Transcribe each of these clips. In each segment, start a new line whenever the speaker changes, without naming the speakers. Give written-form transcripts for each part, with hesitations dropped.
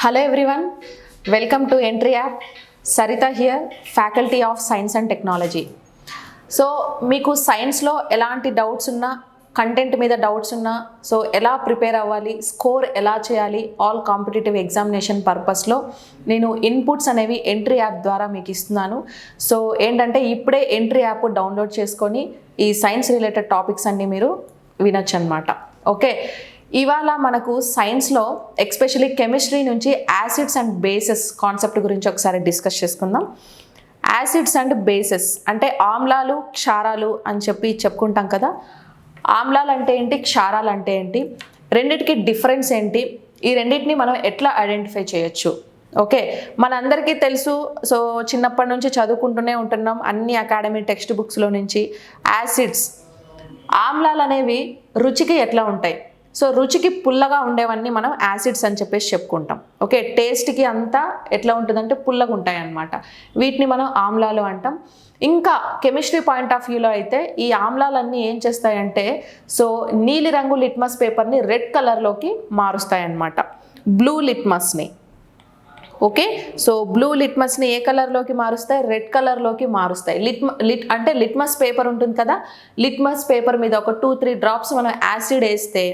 Hello everyone, welcome to Entri App. Sarita here, Faculty of Science and Technology. So, మీకు సైన్స్లో ఎలాంటి doubts ఉన్నా, content మీద doubts ఉన్నా, సో ఎలా ప్రిపేర్ అవ్వాలి, స్కోర్ ఎలా చేయాలి, ఆల్ కాంపిటేటివ్ ఎగ్జామినేషన్ పర్పస్లో నేను ఇన్పుట్స్ అనేవి ఎంట్రీ యాప్ ద్వారా మీకు ఇస్తున్నాను. సో ఏంటంటే ఇప్పుడే ఎంట్రీ యాప్ డౌన్లోడ్ చేసుకొని ఈ సైన్స్ రిలేటెడ్ టాపిక్స్ అన్నీ మీరు వినొచ్చు అనమాట. ఓకే, ఇవాళ మనకు సైన్స్లో ఎస్పెషల్లీ కెమిస్ట్రీ నుంచి యాసిడ్స్ అండ్ బేసెస్ కాన్సెప్ట్ గురించి ఒకసారి డిస్కస్ చేసుకుందాం. యాసిడ్స్ అండ్ బేసెస్ అంటే ఆమ్లాలు, క్షారాలు అని చెప్పుకుంటాం కదా. ఆమ్లాలు అంటే ఏంటి, క్షారాలు అంటే ఏంటి, రెండిటికి డిఫరెన్స్ ఏంటి, ఈ రెండింటిని మనం ఎట్లా ఐడెంటిఫై చేయొచ్చు. ఓకే, మనందరికీ తెలుసు, సో చిన్నప్పటి నుంచి చదువుకుంటూనే ఉంటున్నాం అన్ని అకాడమీ టెక్స్ట్ బుక్స్లో నుంచి. యాసిడ్స్, ఆమ్లాలు అనేవి రుచికి ఎట్లా ఉంటాయి, సో రుచికి పుల్లగా ఉండేవన్నీ మనం యాసిడ్స్ అని చెప్పుకుంటాం. ఓకే, టేస్ట్కి అంతా ఎట్లా ఉంటుందంటే పుల్లగా ఉంటాయి అన్నమాట. వీటిని మనం ఆమ్లాలు అంటాం. ఇంకా కెమిస్ట్రీ పాయింట్ ఆఫ్ వ్యూలో అయితే ఈ ఆమ్లాలన్నీ ఏం చేస్తాయంటే సో నీలిరంగు లిట్మస్ పేపర్ని రెడ్ కలర్లోకి మారుస్తాయి అన్నమాట, బ్లూ లిట్మస్ని. ఓకే, సో బ్లూ లిట్మస్ని ఏ కలర్లోకి మారుస్తాయి, రెడ్ కలర్లోకి మారుస్తాయి. అంటే లిట్మస్ పేపర్ ఉంటుంది కదా, లిట్మస్ పేపర్ మీద ఒక 2-3 డ్రాప్స్ మనం యాసిడ్ వేస్తే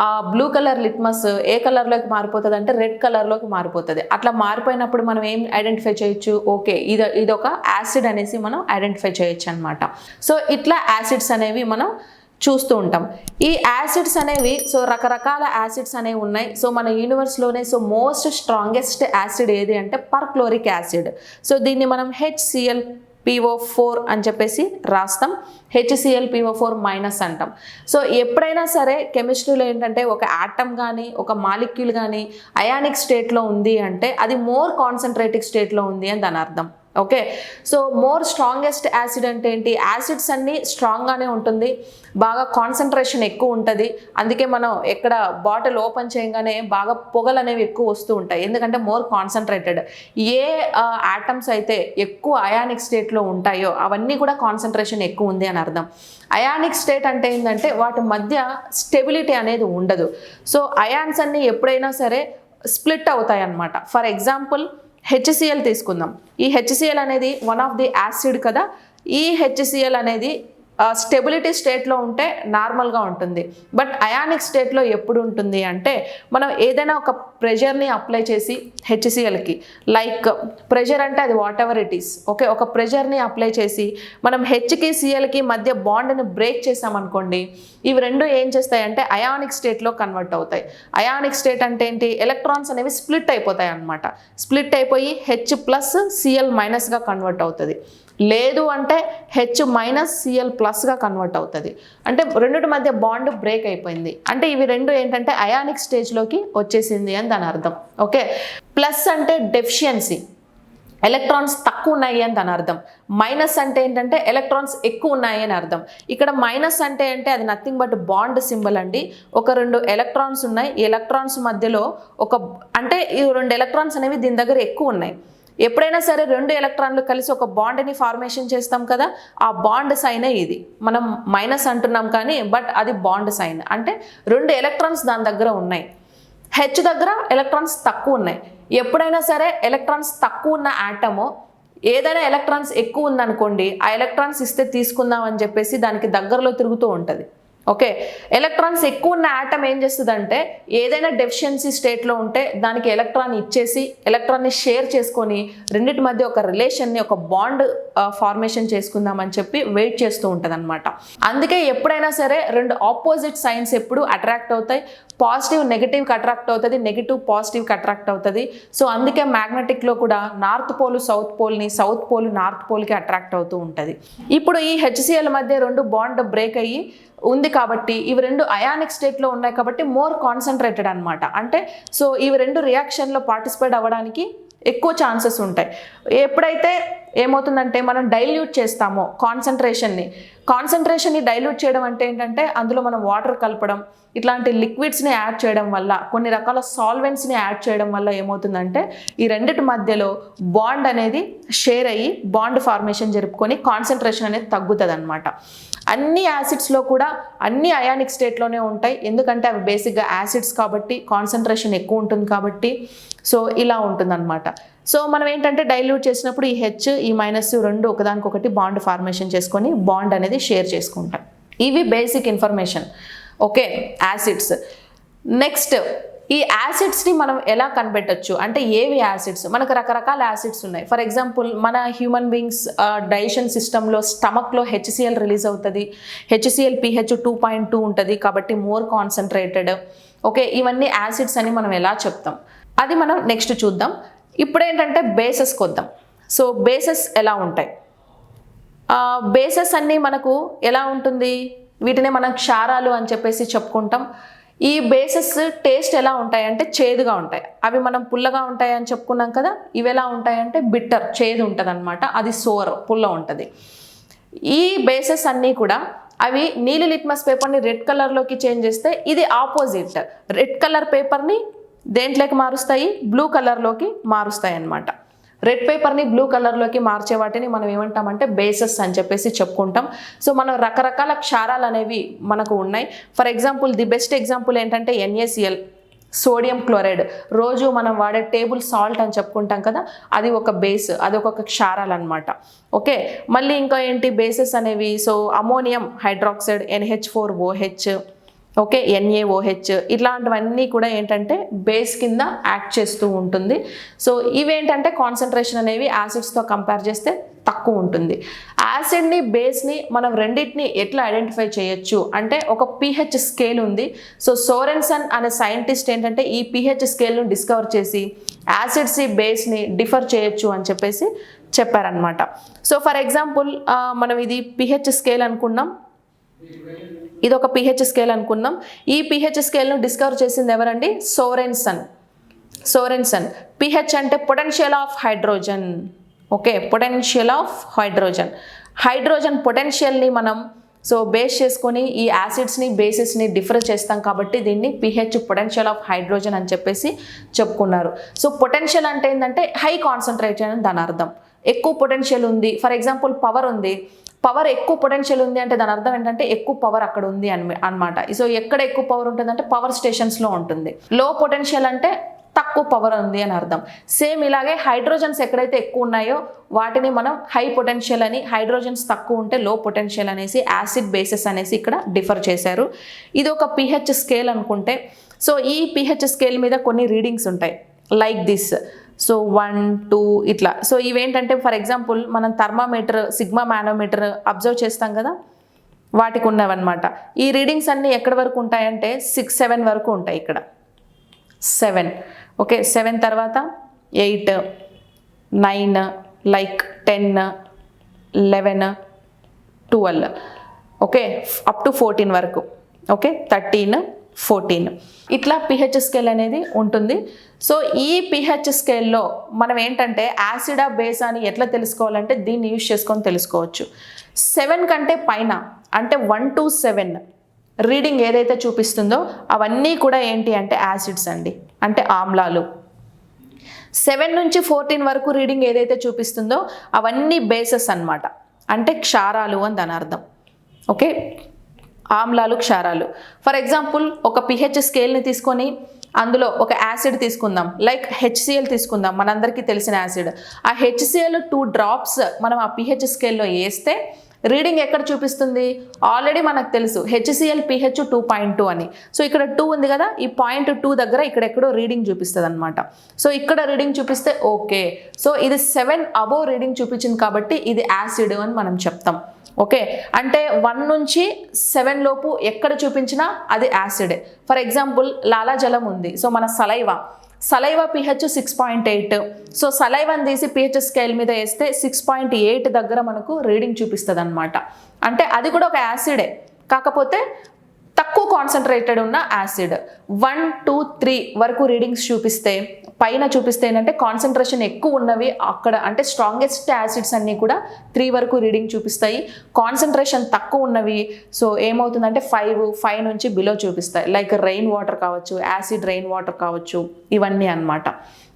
ఆ బ్లూ కలర్ లిట్మస్ ఏ కలర్లోకి మారిపోతుంది అంటే రెడ్ కలర్లోకి మారిపోతుంది. అట్లా మారిపోయినప్పుడు మనం ఏం ఐడెంటిఫై చేయొచ్చు, ఓకే ఇది ఒక యాసిడ్ అనేసి మనం ఐడెంటిఫై చేయొచ్చు అనమాట. సో ఇట్లా యాసిడ్స్ అనేవి మనం చూస్తూ ఉంటాం. ఈ యాసిడ్స్ అనేవి సో రకరకాల యాసిడ్స్ అనేవి ఉన్నాయి. సో మన యూనివర్స్లోనే సో మోస్ట్ స్ట్రాంగెస్ట్ యాసిడ్ ఏది అంటే పర్క్లోరిక్ యాసిడ్. సో దీన్ని మనం HClPO4 అని చెప్పేసి రాస్తాం, HClPO4- అంటాం. సో ఎప్పుడైనా సరే కెమిస్ట్రీలో ఏంటంటే ఒక ఆటమ్ కానీ ఒక మాలిక్యూల్ కానీ అయానిక్ స్టేట్లో ఉంది అంటే అది మోర్ కాన్సన్ట్రేటిక్ స్టేట్లో ఉంది అని దాని అర్థం. Okay, so more strongest acid అంటే ఏంటి, యాసిడ్స్ అన్నీ స్ట్రాంగ్గానే ఉంటుంది, బాగా కాన్సన్ట్రేషన్ ఎక్కువ ఉంటుంది. అందుకే మనం ఎక్కడ బాటిల్ ఓపెన్ చేయగానే బాగా పొగలు అనేవి ఎక్కువ వస్తూ ఉంటాయి, ఎందుకంటే మోర్ కాన్సన్ట్రేటెడ్. ఏ ఆటమ్స్ అయితే ఎక్కువ అయానిక్ స్టేట్లో ఉంటాయో అవన్నీ కూడా కాన్సన్ట్రేషన్ ఎక్కువ ఉంది అని అర్థం. అయానిక్ స్టేట్ అంటే ఏంటంటే వాటి మధ్య స్టెబిలిటీ అనేది ఉండదు. సో అయాన్స్ అన్నీ ఎప్పుడైనా సరే స్ప్లిట్ అవుతాయి అన్నమాట. ఫర్ ఎగ్జాంపుల్ HCl తీసుకుందాం. ఈ HCl అనేది వన్ ఆఫ్ ది యాసిడ్ కదా. ఈ HCl అనేది స్టెబిలిటీ స్టేట్లో ఉంటే నార్మల్గా ఉంటుంది, బట్ అయానిక్ స్టేట్లో ఎప్పుడు ఉంటుంది అంటే మనం ఏదైనా ఒక ప్రెషర్ని అప్లై చేసి HClకి, లైక్ ప్రెషర్ అంటే అది what ever it is. Okay, ఒక ప్రెషర్ని అప్లై చేసి మనం Hకి Clకి మధ్య బాండ్ని బ్రేక్ చేసామనుకోండి, ఇవి రెండు ఏం చేస్తాయంటే అయానిక్ స్టేట్లో కన్వర్ట్ అవుతాయి. అయానిక్ స్టేట్ అంటే ఏంటి, ఎలక్ట్రాన్స్ అనేవి స్ప్లిట్ అయిపోతాయి అన్నమాట. స్ప్లిట్ అయిపోయి H+Cl- కన్వర్ట్ అవుతుంది, లేదు అంటే H-Cl+గా కన్వర్ట్ అవుతుంది. అంటే రెండిటి మధ్య బాండ్ బ్రేక్ అయిపోయింది అంటే ఇవి రెండు ఏంటంటే అయానిక్ స్టేజ్లోకి వచ్చేసింది అని దాని అర్థం. ఓకే, ప్లస్ అంటే డెఫిషియన్సీ, ఎలక్ట్రాన్స్ తక్కువ ఉన్నాయి అని దాని అర్థం. మైనస్ అంటే ఏంటంటే ఎలక్ట్రాన్స్ ఎక్కువ ఉన్నాయి అని అర్థం. ఇక్కడ మైనస్ అంటే అది నథింగ్ బట్ బాండ్ సింబల్ అండి. ఒక 2 ఎలక్ట్రాన్స్ ఉన్నాయి, ఈ ఎలక్ట్రాన్స్ మధ్యలో అంటే ఈ 2 ఎలక్ట్రాన్స్ అనేవి దీని దగ్గర ఎక్కువ ఉన్నాయి. ఎప్పుడైనా సరే 2 ఎలక్ట్రాన్లు కలిసి ఒక బాండ్ని ఫార్మేషన్ చేస్తాం కదా, ఆ బాండ్ సైనే ఇది. మనం మైనస్ అంటున్నాం కానీ బట్ అది బాండ్ సైన్, అంటే 2 ఎలక్ట్రాన్స్ దాని దగ్గర ఉన్నాయి. H దగ్గర ఎలక్ట్రాన్స్ తక్కువ ఉన్నాయి. ఎప్పుడైనా సరే ఎలక్ట్రాన్స్ తక్కువ ఉన్న ఆటము ఏదైనా ఎలక్ట్రాన్స్ ఎక్కువ ఉందనుకోండి, ఆ ఎలక్ట్రాన్స్ ఇస్తే తీసుకుందాం అని చెప్పేసి దానికి దగ్గరలో తిరుగుతూ ఉంటుంది. ఓకే, ఎలక్ట్రాన్స్ ఎక్కువ ఉన్న ఆటమ్ ఏం చేస్తుందంటే ఏదైనా డెఫిషియన్సీ స్టేట్లో ఉంటే దానికి ఎలక్ట్రాన్ ఇచ్చేసి ఎలక్ట్రాన్ని షేర్ చేసుకొని రెండింటి మధ్య ఒక రిలేషన్ని, ఒక బాండ్ ఫార్మేషన్ చేసుకుందామని చెప్పి వెయిట్ చేస్తూ ఉంటుంది అనమాట. అందుకే ఎప్పుడైనా సరే 2 ఆపోజిట్ సైన్స్ ఎప్పుడు అట్రాక్ట్ అవుతాయి. పాజిటివ్ నెగిటివ్కి అట్రాక్ట్ అవుతుంది, నెగిటివ్ పాజిటివ్కి అట్రాక్ట్ అవుతుంది. సో అందుకే మ్యాగ్నెటిక్లో కూడా నార్త్ పోల్ సౌత్ పోల్ని, సౌత్ పోల్ నార్త్ పోల్కి అట్రాక్ట్ అవుతూ ఉంటుంది. ఇప్పుడు ఈ HCl మధ్య 2 బాండ్ బ్రేక్ అయ్యి ఉంది కాబట్టి ఇవి 2 అయానిక్ స్టేట్లో ఉన్నాయి కాబట్టి మోర్ కాన్సన్ట్రేటెడ్ అనమాట. అంటే సో ఇవి 2 రియాక్షన్లో పార్టిసిపేట్ అవ్వడానికి ఎక్కువ ఛాన్సెస్ ఉంటాయి. ఎప్పుడైతే ఏమవుతుందంటే మనం డైల్యూట్ చేస్తామో కాన్సన్ట్రేషన్ని, కాన్సన్ట్రేషన్ని డైల్యూట్ చేయడం అంటే ఏంటంటే అందులో మనం వాటర్ కలపడం, ఇట్లాంటి లిక్విడ్స్ని యాడ్ చేయడం వల్ల, కొన్ని రకాల సాల్వెంట్స్ని యాడ్ చేయడం వల్ల ఏమవుతుందంటే ఈ రెండిటి మధ్యలో బాండ్ అనేది షేర్ అయ్యి బాండ్ ఫార్మేషన్ జరుపుకొని కాన్సన్ట్రేషన్ అనేది తగ్గుతుంది అనమాట. అన్ని యాసిడ్స్లో కూడా అన్ని అయానిక్ స్టేట్లోనే ఉంటాయి, ఎందుకంటే అవి బేసిక్గా యాసిడ్స్ కాబట్టి కాన్సన్ట్రేషన్ ఎక్కువ ఉంటుంది కాబట్టి. సో ఇలా ఉంటుందన్నమాట. సో మనం ఏంటంటే డైల్యూట్ చేసినప్పుడు ఈ హెచ్ ఈ మైనస్ రెండు ఒకదానికొకటి బాండ్ ఫార్మేషన్ చేసుకొని బాండ్ అనేది షేర్ చేసుకుంటాం. ఇవి basic information. Okay, acids. Next ఈ యాసిడ్స్ని మనం ఎలా కనిపెట్టచ్చు అంటే ఏవి యాసిడ్స్? మనకు రకరకాల యాసిడ్స్ ఉన్నాయి. ఫర్ ఎగ్జాంపుల్ మన హ్యూమన్ బీయింగ్స్ డైజెషన్ సిస్టంలో స్టమక్లో హెచ్సిఎల్ రిలీజ్ అవుతుంది. హెచ్సిఎల్ pH 2.2 ఉంటుంది కాబట్టి మోర్ కాన్సన్ట్రేటెడ్. ఓకే, ఇవన్నీ యాసిడ్స్ అని మనం ఎలా చెప్తాం అది మనం నెక్స్ట్ చూద్దాం. ఇప్పుడు ఏంటంటే బేసెస్కి వద్దాం. సో బేసెస్ ఎలా ఉంటాయి? బేసెస్ అన్నీ మనకు ఎలా ఉంటుంది, వీటినే మనం క్షారాలు అని చెప్పేసి చెప్పుకుంటాం. ఈ బేసెస్ టేస్ట్ ఎలా ఉంటాయి అంటే చేదుగా ఉంటాయి. అవి మనం పుల్లగా ఉంటాయి అని చెప్పుకున్నాం కదా, ఇవి ఎలా ఉంటాయంటే బిట్టర్, చేదు ఉంటుంది అనమాట. అది సోర్, పుల్ల ఉంటుంది. ఈ బేసెస్ అన్నీ కూడా అవి నీలి లిట్మస్ పేపర్ని రెడ్ కలర్లోకి చేంజ్ చేస్తే ఇది ఆపోజిట్. రెడ్ కలర్ పేపర్ని దేంట్లోకి మారుస్తాయి? బ్లూ కలర్లోకి మారుస్తాయి అన్నమాట. రెడ్ పేపర్ని బ్లూ కలర్లోకి మార్చే వాటిని మనం ఏమంటామంటే బేసెస్ అని చెప్పేసి చెప్పుకుంటాం. సో మనం రకరకాల క్షారాలు అనేవి మనకు ఉన్నాయి. For example the best example ఏంటంటే NaCl, సోడియం క్లోరైడ్. రోజు మనం వాడే టేబుల్ సాల్ట్ అని చెప్పుకుంటాం కదా, అది ఒక బేస్, అది ఒక క్షారాలు అనమాట. ఓకే, మళ్ళీ ఇంకా ఏంటి బేసెస్ అనేవి? So ammonium hydroxide NH4OH, okay, NaOH, ఇట్లాంటివన్నీ కూడా ఏంటంటే బేస్ కింద యాక్ట్ చేస్తూ ఉంటుంది. సో ఇవేంటంటే కాన్సన్ట్రేషన్ అనేవి యాసిడ్స్తో కంపేర్ చేస్తే తక్కువ ఉంటుంది. యాసిడ్ని బేస్ని మనం రెండింటిని ఎట్లా ఐడెంటిఫై చేయొచ్చు అంటే ఒక pH స్కేల్ ఉంది. సో సోరెన్సన్ అనే సైంటిస్ట్ ఏంటంటే ఈ pH స్కేల్ను డిస్కవర్ చేసి యాసిడ్స్ బేస్ని డిఫర్ చేయొచ్చు అని చెప్పేసి చెప్పారనమాట. సో ఫర్ ఎగ్జాంపుల్ మనం ఇది pH స్కేల్ అనుకున్నాం, ఇది ఒక pH స్కేల్ అనుకుందాం. ఈ pH స్కేల్ను డిస్కవర్ చేసింది ఎవరండి? సోరెన్సన్. pH అంటే potential of hydrogen. Okay, potential of hydrogen పొటెన్షియల్ని మనం సో బేస్ చేసుకొని ఈ యాసిడ్స్ని బేసెస్ని డిఫర్ చేస్తాం కాబట్టి దీన్ని pH పొటెన్షియల్ ఆఫ్ హైడ్రోజన్ అని చెప్పేసి చెప్పుకున్నారు. సో పొటెన్షియల్ అంటే ఏంటంటే హై కాన్సన్ట్రేషన్ అని దాని అర్థం. ఎక్కువ పొటెన్షియల్ ఉంది. ఫర్ ఎగ్జాంపుల్ పవర్ ఉంది, పవర్ ఎక్కువ పొటెన్షియల్ ఉంది అంటే దాని అర్థం ఏంటంటే ఎక్కువ పవర్ అక్కడ ఉంది అనమాట. సో ఎక్కడ ఎక్కువ పవర్ ఉంటుందంటే పవర్ స్టేషన్స్లో ఉంటుంది. లో పొటెన్షియల్ అంటే తక్కువ పవర్ ఉంది అని అర్థం. సేమ్ ఇలాగే హైడ్రోజన్స్ ఎక్కడైతే ఎక్కువ ఉన్నాయో వాటిని మనం హై పొటెన్షియల్ అని, హైడ్రోజన్స్ తక్కువ ఉంటే లో పొటెన్షియల్ అనేసి యాసిడ్ బేసెస్ అనేసి ఇక్కడ డిఫర్ చేశారు. ఇది ఒక pH స్కేల్ అనుకుంటే, సో ఈ pH స్కేల్ మీద కొన్ని రీడింగ్స్ ఉంటాయి లైక్ దిస్. సో 1, 2 ఇట్లా. సో ఇవేంటంటే ఫర్ ఎగ్జాంపుల్ మనం థర్మామీటర్, సిగ్మా మానోమీటర్ అబ్జర్వ్ చేస్తాం కదా, వాటికి ఉన్నవన్నమాట. ఈ రీడింగ్స్ అన్నీ ఎక్కడి వరకు ఉంటాయంటే 6, 7 వరకు ఉంటాయి. ఇక్కడ 7. ఓకే, 7 తర్వాత 8, 9, లైక్ 10, 11, 12. ఓకే, అప్ టు 14 వరకు. ఓకే, 13, 14 ఇట్లా pH స్కేల్ అనేది ఉంటుంది. సో ఈ pH స్కేల్లో మనం ఏంటంటే యాసిడా బేస్ అని ఎట్లా తెలుసుకోవాలంటే దీన్ని యూజ్ చేసుకొని తెలుసుకోవచ్చు. 7 కంటే పైన అంటే 1 to 7 రీడింగ్ ఏదైతే చూపిస్తుందో అవన్నీ కూడా ఏంటి అంటే యాసిడ్స్ అండి, అంటే ఆమ్లాలు. 7 నుంచి 14 వరకు రీడింగ్ ఏదైతే చూపిస్తుందో అవన్నీ బేసెస్ అన్నమాట, అంటే క్షారాలు అని దాని అర్థం. ఓకే, ఆమ్లాలు, క్షారాలు. ఫర్ ఎగ్జాంపుల్ ఒక pH స్కేల్ని తీసుకొని అందులో ఒక యాసిడ్ తీసుకుందాం, లైక్ HCl తీసుకుందాం, మనందరికీ తెలిసిన యాసిడ్. ఆ HCl 2 drops మనం ఆ pH స్కేల్లో వేస్తే రీడింగ్ ఎక్కడ చూపిస్తుంది? ఆల్రెడీ మనకు తెలుసు HCl pH 2.2 అని. సో ఇక్కడ 2 ఉంది కదా, ఈ పాయింట్ 2 దగ్గర ఇక్కడెక్కడో రీడింగ్ చూపిస్తుంది అనమాట. సో ఇక్కడ రీడింగ్ చూపిస్తే ఓకే, సో ఇది 7 అబోవ్ రీడింగ్ చూపించింది కాబట్టి ఇది యాసిడ్ అని మనం చెప్తాం. ఓకే, అంటే 1 నుంచి 7 లోపు ఎక్కడ చూపించినా అది యాసిడే. ఫర్ ఎగ్జాంపుల్ లాలాజలం ఉంది, సో మన సలైవా pH 6.8. సో సలైవాని తీసి pH స్కేల్ మీద వేస్తే 6.8 దగ్గర మనకు రీడింగ్ చూపిస్తుంది అనమాట. అంటే అది కూడా ఒక యాసిడే, కాకపోతే తక్కువ కాన్సన్ట్రేటెడ్ ఉన్న యాసిడ్. 1, 2, 3 వరకు రీడింగ్స్ చూపిస్తే పైన చూపిస్తే ఏంటంటే కాన్సన్ట్రేషన్ ఎక్కువ ఉన్నవి అక్కడ అంటే స్ట్రాంగెస్ట్ యాసిడ్స్ అన్నీ కూడా 3 వరకు రీడింగ్ చూపిస్తాయి. కాన్సన్ట్రేషన్ తక్కువ ఉన్నవి సో ఏమవుతుందంటే 5 నుంచి బిలో చూపిస్తాయి. లైక్ రెయిన్ వాటర్ కావచ్చు, యాసిడ్ రెయిన్ వాటర్ కావచ్చు, ఇవన్నీ అన్నమాట.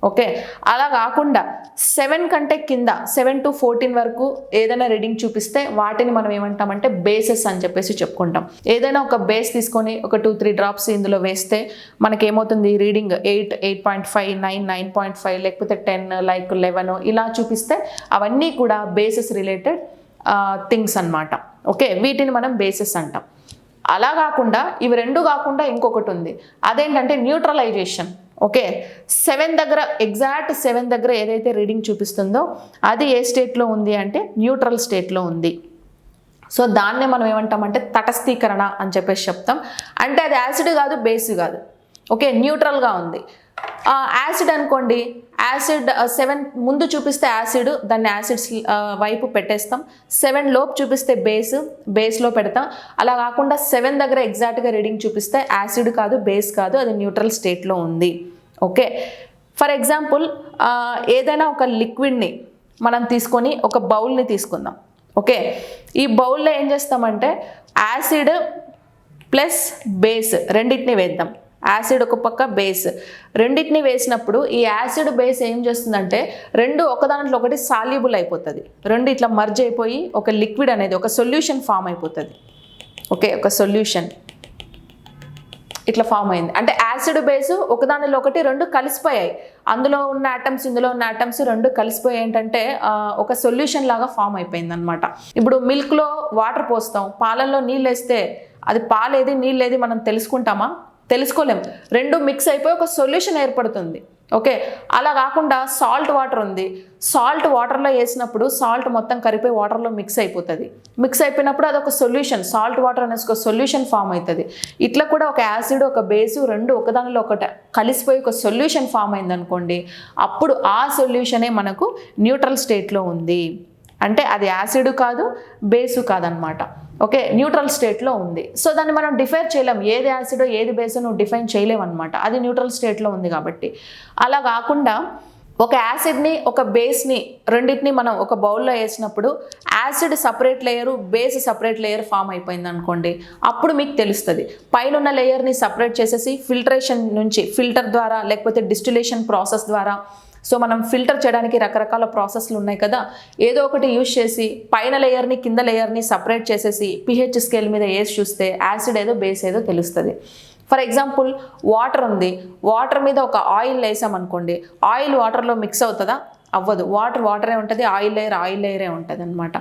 ఓకే, అలా కాకుండా 7 కంటే కింద 7 to 14 వరకు ఏదైనా రీడింగ్ చూపిస్తే వాటిని మనం ఏమంటామంటే బేసెస్ అని చెప్పేసి చెప్పుకుంటాం. ఏదైనా ఒక బేస్ తీసుకొని ఒక 2-3 డ్రాప్స్ ఇందులో వేస్తే మనకేమవుతుంది రీడింగ్ 8, 8.5, 9, 9.5 లేకపోతే 10 లైక్ 11 ఇలా చూపిస్తే అవన్నీ కూడా బేసెస్ రిలేటెడ్ థింగ్స్ అన్నమాట. ఓకే, వీటిని మనం బేసెస్ అంటాం. అలా కాకుండా ఇవి రెండు కాకుండా ఇంకొకటి ఉంది, అదేంటంటే న్యూట్రలైజేషన్. ఓకే, 7 దగ్గర ఎగ్జాక్ట్ 7 దగ్గర ఏదైతే రీడింగ్ చూపిస్తుందో అది ఏ స్టేట్లో ఉంది అంటే న్యూట్రల్ స్టేట్లో ఉంది. సో దాన్నే మనం ఏమంటామంటే తటస్థీకరణ అని చెప్పేసి చెప్తాం. అంటే అది యాసిడ్ కాదు, బేస్ కాదు. ఓకే, న్యూట్రల్గా ఉంది. యాసిడ్ అనుకోండి, యాసిడ్ 7 ముందు చూపిస్తే యాసిడ్, దాన్ని యాసిడ్స్ వైపు పెట్టేస్తాం. 7 లోపు చూపిస్తే బేస్లో పెడతాం. అలా కాకుండా 7 దగ్గర ఎగ్జాక్ట్గా రీడింగ్ చూపిస్తే యాసిడ్ కాదు, బేస్ కాదు, అది న్యూట్రల్ స్టేట్లో ఉంది. ఓకే, ఫర్ ఎగ్జాంపుల్ ఏదైనా ఒక లిక్విడ్ని మనం తీసుకొని ఒక బౌల్ని తీసుకుందాం. ఓకే, ఈ బౌల్లో ఏం చేస్తామంటే యాసిడ్ ప్లస్ బేస్ రెండింటిని వేద్దాం. యాసిడ్ ఒక పక్క, బేస్ రెండింటిని వేసినప్పుడు ఈ యాసిడ్ బేస్ ఏం చేస్తుందంటే రెండు ఒకదాంట్లో ఒకటి సాల్యుబుల్ అయిపోతుంది. రెండు ఇట్లా మర్జ్ అయిపోయి ఒక లిక్విడ్ అనేది ఒక సొల్యూషన్ ఫామ్ అయిపోతుంది. ఓకే, ఒక సొల్యూషన్ ఇట్లా ఫామ్ అయింది అంటే యాసిడ్ బేస్ ఒకదానిలో ఒకటి రెండు కలిసిపోయాయి. అందులో ఉన్న ఆటమ్స్ ఇందులో ఉన్న ఆటమ్స్ రెండు కలిసిపోయి ఏంటంటే ఒక సొల్యూషన్ లాగా ఫామ్ అయిపోయింది అనమాట. ఇప్పుడు మిల్క్లో వాటర్ పోస్తాం, పాలల్లో నీళ్ళు వేస్తే అది పాలేది నీళ్ళేది మనం తెలుసుకుంటామా? తెలుసుకోలేం. రెండు మిక్స్ అయిపోయి ఒక సొల్యూషన్ ఏర్పడుతుంది. ఓకే, అలా కాకుండా సాల్ట్ వాటర్ ఉంది, సాల్ట్ వాటర్లో వేసినప్పుడు సాల్ట్ మొత్తం కరిగిపోయి వాటర్లో మిక్స్ అయిపోతుంది. మిక్స్ అయిపోయినప్పుడు అది ఒక సొల్యూషన్, సాల్ట్ వాటర్ అనేసి ఒక సొల్యూషన్ ఫామ్ అవుతుంది. ఇట్లా కూడా ఒక యాసిడ్ ఒక బేసు రెండు ఒకదానిలో ఒకటి కలిసిపోయి ఒక సొల్యూషన్ ఫామ్ అయింది అనుకోండి, అప్పుడు ఆ సొల్యూషనే మనకు న్యూట్రల్ స్టేట్లో ఉంది. అంటే అది యాసిడ్ కాదు, బేసు కాదనమాట. ఓకే, న్యూట్రల్ స్టేట్లో ఉంది. సో దాన్ని మనం డిఫైన్ చేయలేం, ఏది యాసిడో ఏది బేసో నువ్వు డిఫైన్ చేయలేం అనమాట, అది న్యూట్రల్ స్టేట్లో ఉంది కాబట్టి. అలా కాకుండా ఒక యాసిడ్ని ఒక బేస్ని రెండింటిని మనం ఒక బౌల్లో వేసినప్పుడు acid separate layer, base separate layer form అయిపోయింది అనుకోండి, అప్పుడు మీకు తెలుస్తుంది. పైన ఉన్న లేయర్ని సపరేట్ చేసేసి ఫిల్టరేషన్ నుంచి ఫిల్టర్ ద్వారా లేకపోతే డిస్టిలేషన్ ప్రాసెస్ ద్వారా, సో మనం ఫిల్టర్ చేయడానికి రకరకాల ప్రాసెస్లు ఉన్నాయి కదా, ఏదో ఒకటి యూజ్ చేసి పైన లేయర్ని కింద లేయర్ని సపరేట్ చేసేసి pH స్కేల్ మీద వేసి చూస్తే యాసిడ్ ఏదో బేస్ ఏదో తెలుస్తుంది. ఫర్ ఎగ్జాంపుల్ వాటర్ ఉంది, వాటర్ మీద ఒక ఆయిల్ వేసామనుకోండి, ఆయిల్ వాటర్లో మిక్స్ అవుతుందా? అవ్వదు. వాటరే ఉంటుంది, ఆయిల్ లేయరే ఉంటుంది అనమాట.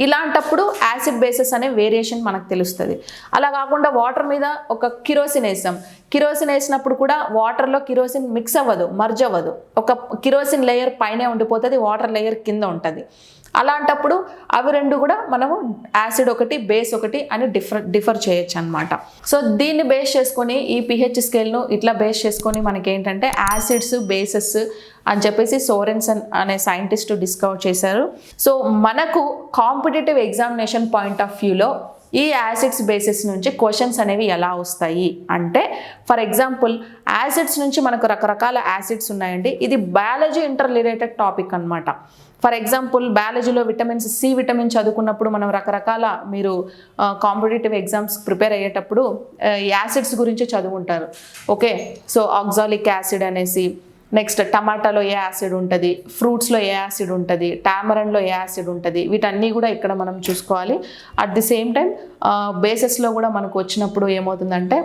ఇలాంటప్పుడు యాసిడ్ బేసెస్ అనే వేరియేషన్ మనకు తెలుస్తుంది. అలా కాకుండా వాటర్ మీద ఒక కిరోసిన్ వేసాం, కిరోసిన్ వేసినప్పుడు కూడా వాటర్లో కిరోసిన్ మిక్స్ అవ్వదు, మర్జ్ అవ్వదు. ఒక కిరోసిన్ లేయర్ పైనే ఉండిపోతుంది, వాటర్ లేయర్ కింద ఉంటుంది. అలాంటప్పుడు అవి రెండు కూడా మనము యాసిడ్ ఒకటి బేస్ ఒకటి అని డిఫర్ చేయొచ్చు అనమాట. సో దీన్ని బేస్ చేసుకొని ఈ pH స్కేల్ను ఇట్లా బేస్ చేసుకొని మనకి ఏంటంటే యాసిడ్స్ బేసెస్ అని చెప్పేసి సోరెన్సన్ అనే సైంటిస్ట్ డిస్కవర్ చేశారు. సో మనకు కాంపిటేటివ్ ఎగ్జామినేషన్ పాయింట్ ఆఫ్ వ్యూలో ఈ యాసిడ్స్ బేసిస్ నుంచి క్వశ్చన్స్ అనేవి ఎలా వస్తాయి అంటే, ఫర్ ఎగ్జాంపుల్ యాసిడ్స్ నుంచి మనకు రకరకాల యాసిడ్స్ ఉన్నాయండి. ఇది బయాలజీ ఇంటర్ రిలేటెడ్ టాపిక్ అనమాట. ఫర్ ఎగ్జాంపుల్ బయాలజీలో సి విటమిన్ చదువుకున్నప్పుడు మనం రకరకాల మీరు కాంపిటేటివ్ ఎగ్జామ్స్ ప్రిపేర్ అయ్యేటప్పుడు యాసిడ్స్ గురించి చదువుకుంటారు. ఓకే, సో ఆక్సాలిక్ యాసిడ్ అనేసి, నెక్స్ట్ టమాటాలో ఏ యాసిడ్ ఉంటుంది, ఫ్రూట్స్లో ఏ యాసిడ్ ఉంటుంది, టామరన్లో ఏ యాసిడ్ ఉంటుంది, వీటన్నీ కూడా ఇక్కడ మనం చూసుకోవాలి. అట్ ది సేమ్ టైం బేసెస్లో కూడా మనకు వచ్చినప్పుడు ఏమవుతుందంటే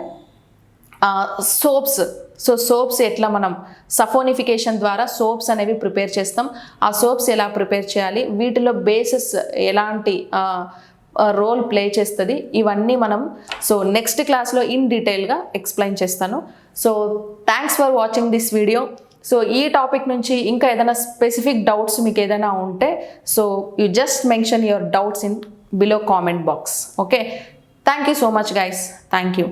సోప్స్ ఎట్లా మనం సఫోనిఫికేషన్ ద్వారా సోప్స్ అనేవి ప్రిపేర్ చేస్తాం, ఆ సోప్స్ ఎలా ప్రిపేర్ చేయాలి, వీటిలో బేసెస్ ఎలాంటి రోల్ ప్లే చేస్తుంది, ఇవన్నీ మనం నెక్స్ట్ క్లాస్లో ఇన్ డీటెయిల్గా ఎక్స్ప్లెయిన్ చేస్తాను. So thanks for watching this video. So ఈ టాపిక్ నుంచి ఇంకా ఏదైనా స్పెసిఫిక్ డౌట్స్ మీకు ఏదైనా ఉంటే so you just mention your doubts in below comment box. Okay, thank you so much guys, thank you.